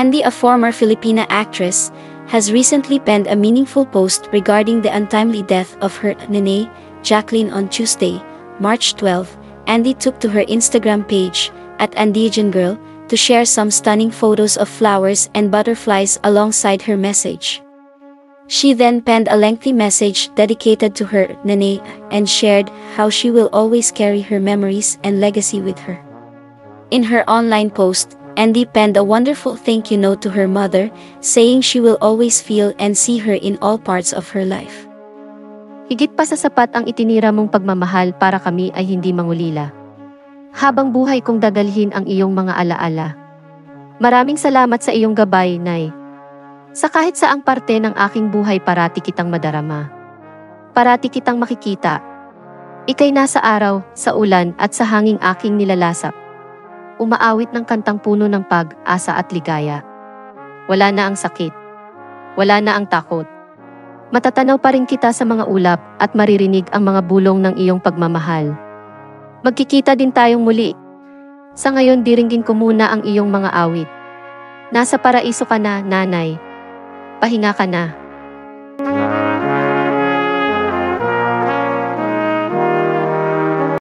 Andy, a former Filipina actress, has recently penned a meaningful post regarding the untimely death of her nene, Jacqueline. On Tuesday, March 12, Andy took to her Instagram page, @AndianGirl, to share some stunning photos of flowers and butterflies alongside her message. She then penned a lengthy message dedicated to her nene and shared how she will always carry her memories and legacy with her. In her online post, Andy penned a wonderful thank you note to her mother, saying she will always feel and see her in all parts of her life. Higit pa sa sapat ang itinira mong pagmamahal para kami ay hindi mangulila. Habang buhay kong dadalhin ang iyong mga alaala. Maraming salamat sa iyong gabay, Nay. Sa kahit saang parte ng aking buhay parati kitang madarama. Parati kitang makikita. Ika'y nasa araw, sa ulan at sa hanging aking nilalasap. Umaawit ng kantang puno ng pag-asa at ligaya. Wala na ang sakit. Wala na ang takot. Matatanaw pa rin kita sa mga ulap at maririnig ang mga bulong ng iyong pagmamahal. Magkikita din tayong muli. Sa ngayon diringgin ko muna ang iyong mga awit. Nasa paraiso ka na, Nanay. Pahinga ka na.